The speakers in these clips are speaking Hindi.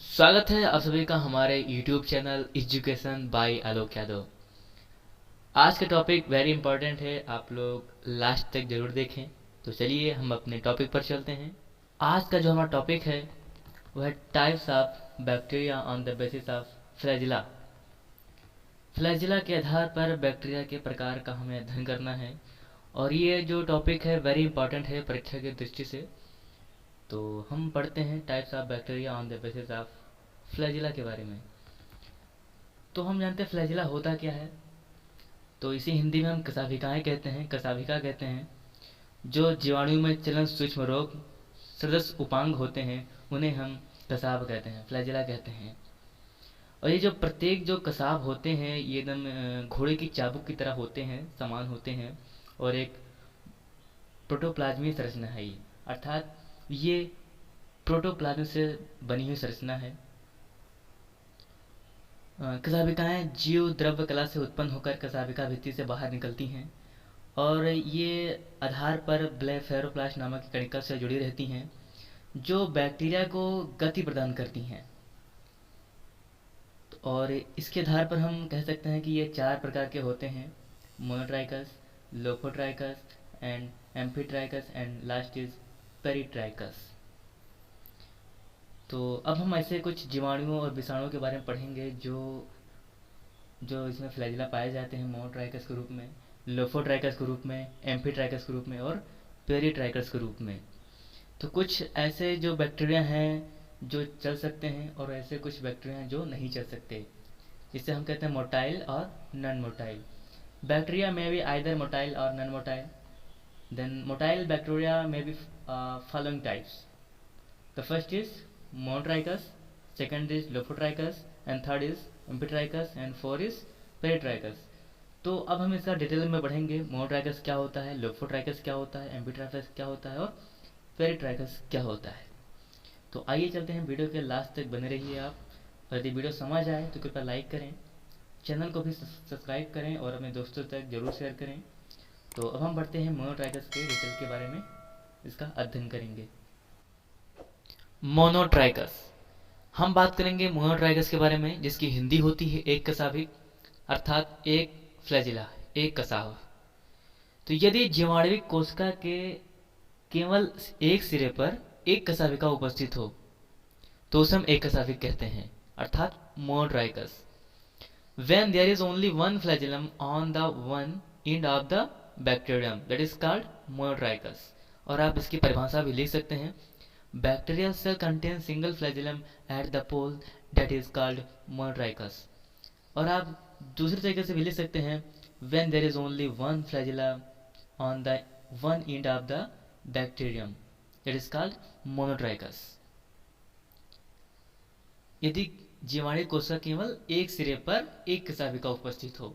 स्वागत है आप सभी का हमारे YouTube चैनल एजुकेशन बाय आलोक यादव। आज का टॉपिक वेरी इंपॉर्टेंट है, आप लोग लास्ट तक जरूर देखें। तो चलिए हम अपने टॉपिक पर चलते हैं। आज का जो हमारा टॉपिक है वह है types of bacteria on the basis of flagella. Flagella के आधार पर बैक्टीरिया के प्रकार का हमें अध्ययन करना है और ये जो टॉपिक है वेरी इंपॉर्टेंट है परीक्षा की दृष्टि से। तो हम पढ़ते हैं types of bacteria on the basis of flagella के बारे में। तो हम जानते हैं फ्लैजिला होता क्या है। तो इसे हिंदी में हम कशाभिकाएँ कहते हैं, कशाभिका कहते हैं। जो जीवाणु में चलन सूक्ष्म रोग सदस्य उपांग होते हैं उन्हें हम कसाब कहते हैं, फ्लैजिला कहते हैं। और ये जो प्रत्येक जो कसाब होते हैं ये एकदम घोड़े की चाबुक की तरह होते हैं, समान होते हैं और एक प्रोटोप्लाज्मीय संरचना है ये, अर्थात ये प्रोटोप्लाज्म से बनी हुई संरचना है। कशाभिकाएँ जीव द्रव्य कला से उत्पन्न होकर कशाभिका भित्ति से बाहर निकलती हैं और ये आधार पर ब्लेफेरोप्लास्ट नामक कणिका से जुड़ी रहती हैं जो बैक्टीरिया को गति प्रदान करती हैं। और इसके आधार पर हम कह सकते हैं कि ये 4 प्रकार के होते हैं: monotrichous, lophotrichous and amphitrichous and last is peritrichous. तो अब हम ऐसे कुछ जीवाणुओं और विषाणुओं के बारे में पढ़ेंगे जो जो इसमें फ्लैजिला पाए जाते हैं मोनोट्राइकस के रूप में, लोफोट्राइकस के रूप में, एम्फीट्राइकस के रूप में और पेरिट्राइकस के रूप में। तो कुछ ऐसे जो बैक्टीरिया हैं जो चल सकते हैं और ऐसे कुछ बैक्टीरिया हैं जो नहीं चल सकते। इसे हम कहते हैं मोटाइल और नॉन मोटाइल। बैक्टीरिया में बी आइदर मोटाइल और non motile. Then motile bacteria में be following types. The first is monotrichous, second is lophotrichous and third is amphitrichous and four is peritrichous. तो अब हम इसका डिटेल में बढ़ेंगे। मोनोट्राइकस क्या होता है, लोफोट्राइकस क्या होता है, एम्फीट्राइकस क्या होता है और पेरिट्राइकस क्या होता है। तो आइए चलते हैं, वीडियो के लास्ट तक बने रहिए आप। और यदि वीडियो समझ आए तो कृपया लाइक करें, चैनल को भी सब्सक्राइब करें और अपने दोस्तों तक जरूर शेयर करें। तो अब हम बढ़ते हैं मोनोट्राइकस के डिटेल के बारे में, इसका अध्ययन करेंगे। मोनोट्राइकस, हम बात करेंगे मोनोट्राइकस के बारे में जिसकी हिंदी होती है एक कशाभिक, अर्थात एक फ्लैजिला, एक कसाव। तो यदि जीवाणुविक कोशिका के केवल एक सिरे पर एक कशाभिका उपस्थित हो तो उसे हम एक कशाभिक कहते हैं, अर्थात monotrichous. When there is only one flagellum on the one end of the bacterium, that is called monotrichous। और आप इसकी परिभाषा भी लिख सकते हैं: bacterial cell contains single flagellum at the pole that is called monotrichous। और आप दूसरे तरीके से भी लिख सकते हैं: when there is only one flagellum on the one end of the bacterium, that is called monotrichous। यदि जीवाणु कोशिका केवल एक सिरे पर एक कशाभिका उपस्थित हो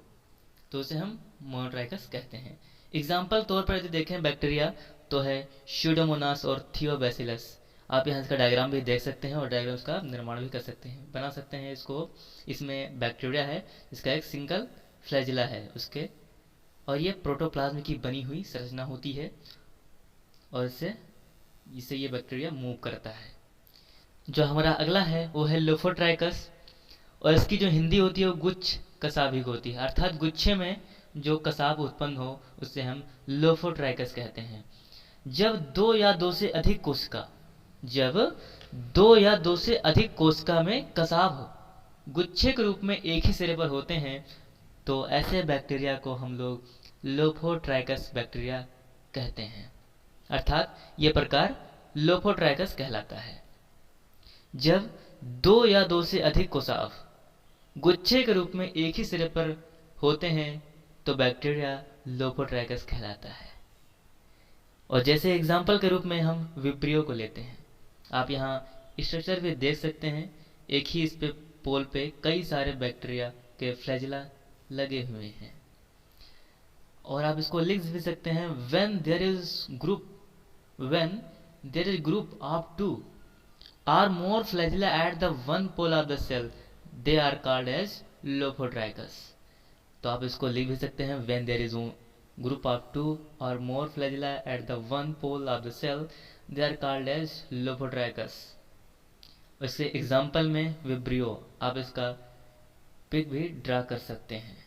तो उसे हम मोनोट्राइकस कहते हैं। एग्जाम्पल तौर पर यदि देखें बैक्टीरिया तो है स्यूडोमोनास और थियोबैसिलस। आप यहाँ इसका डायग्राम भी देख सकते हैं और डायग्राम का निर्माण भी कर सकते हैं, बना सकते हैं इसको। इसमें बैक्टीरिया है, इसका एक सिंगल फ्लैजिला है उसके, और ये प्रोटोप्लाज्म की बनी हुई संरचना होती है और इससे ये बैक्टीरिया मूव करता है। जो हमारा अगला है वो है लोफोट्राइकस, और इसकी जो हिंदी होती है वो गुच्छ कसाभिक होती है, अर्थात गुच्छे में जो कसाब उत्पन्न हो उससे हम लोफोट्राइकस कहते हैं। जब दो या दो से अधिक कोशिका में कसाब हो, गुच्छे के रूप में एक ही सिरे पर होते हैं, तो ऐसे बैक्टीरिया को हम लोग लोफोट्राइकस बैक्टीरिया कहते हैं, अर्थात ये प्रकार लोफोट्राइकस कहलाता है। जब दो या दो से अधिक कोसाव गुच्छे के रूप में एक ही सिरे पर होते हैं तो बैक्टीरिया लोफोट्राइकस कहलाता है। और जैसे एग्जाम्पल के रूप में हम विब्रियो को लेते हैं, आप यहाँ स्ट्रक्चर भी देख सकते हैं। एक ही इस पे पोल पे कई सारे बैक्टीरिया के फ्लैजिला लगे हुए हैं और आप इसको लिख भी सकते हैं: when there is group of two or more flagella at the one pole of the cell, they are called as lophotrichous. तो आप इसको लिख भी सकते हैं: when there is group of two or more flagella at the one pole of the cell, they are called as lophotrichous. वैसे एग्जाम्पल में विब्रियो, आप इसका पिक भी ड्रा कर सकते हैं।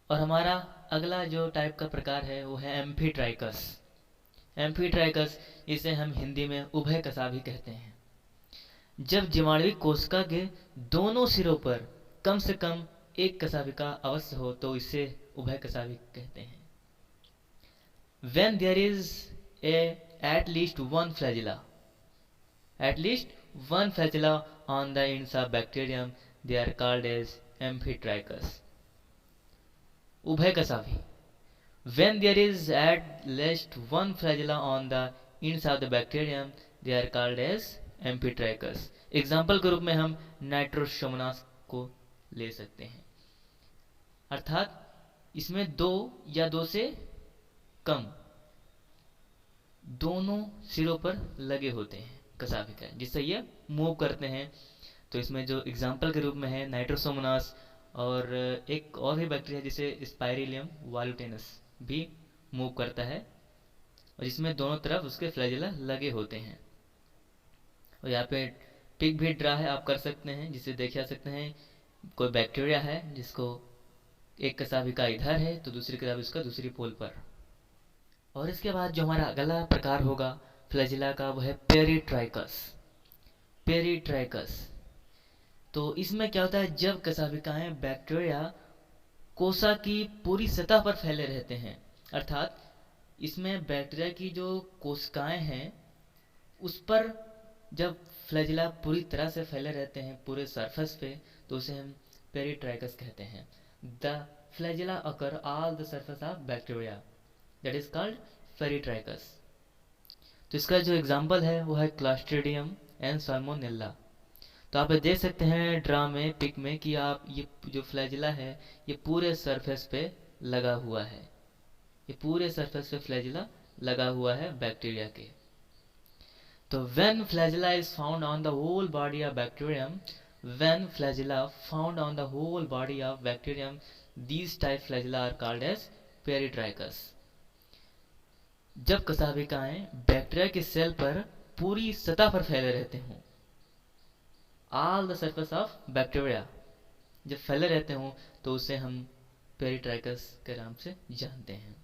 और हमारा अगला जो टाइप का प्रकार है वो है एम्फीट्राइकस। एम्फीट्राइकस, इसे हम हिंदी में उभय कसा भी कहते हैं। जब जीवाणुविक कोशिका के दोनों सिरों पर कम से कम एक कसाविका अवश्य हो तो इसे उभय कसाविक कहते हैं। When there is at least one flagella on the ends of bacterium, they are called as amphitrachus. उभय कसावी। When there is at least one flagella on the ends of the bacterium, they are called as amphitrachus. Example के रूप में हम नाइट्रोसोमोनास को ले सकते हैं, अर्थात इसमें दो या दो से कम दोनों सिरों पर लगे होते हैं कसाविका, जिससे ये मूव करते हैं। तो इसमें जो एग्जाम्पल के रूप में है नाइट्रोसोमोनास, और एक और भी बैक्टीरिया जिसे स्पाइरिलियम वालुटेनस भी मूव करता है, और जिसमें दोनों तरफ उसके फ्लैजेला लगे होते हैं। और यहाँ पे पिक भी ड्रा है, आप कर सकते हैं, जिसे देख सकते हैं कोई बैक्टीरिया है जिसको एक कसाविका इधर है तो दूसरी तरफ उसका दूसरी पोल पर। और इसके बाद जो हमारा अगला प्रकार होगा फ्लैजिला का, वो है पेरिट्राइकस। पेरिट्राइकस, तो इसमें क्या होता है, जब कसाविकाएं बैक्टीरिया कोसा की पूरी सतह पर फैले रहते हैं, अर्थात इसमें बैक्टीरिया की जो कोशिकाएं हैं उस पर जब फ्लैजिला पूरी तरह से फैले रहते हैं पूरे सरफेस पे, तो उसे हम पेरिट्राइकस कहते हैं। The flagella occur all the surface of bacteria, that is called peritrichous. तो इसका जो एग्जाम्पल है वो है क्लॉस्ट्रिडियम एंड साल्मोनेला। तो आप देख सकते हैं ड्रा में, पिक में, कि आप ये जो फ्लैजिला है ये पूरे सरफेस पे लगा हुआ है, ये पूरे सरफेस पे फ्लैजिला लगा हुआ है बैक्टीरिया के। तो when flagella is found on the whole body of bacterium, when flagella found on the whole body of bacterium, these type flagella are called as peritrichus. जब कसाविकाएं बैक्टीरिया के सेल पर पूरी सतह पर फैले रहते हों, all the surface of bacteria जब फैले रहते हों, तो उसे हम पेरिट्राइकस के नाम से जानते हैं।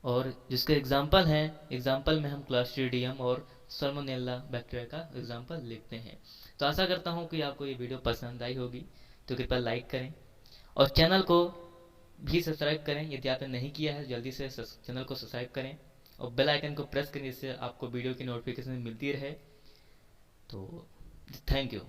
और जिसके एग्जाम्पल हैं, एग्जाम्पल में हम क्लॉस्ट्रिडियम और साल्मोनेला बैक्टीरिया का एग्जाम्पल लिखते हैं। तो आशा करता हूँ कि आपको ये वीडियो पसंद आई होगी, तो कृपया लाइक करें और चैनल को भी सब्सक्राइब करें। यदि आपने नहीं किया है जल्दी से चैनल को सब्सक्राइब करें और बेल आइकन को प्रेस करें, जिससे आपको वीडियो की नोटिफिकेशन मिलती रहे। तो थैंक यू।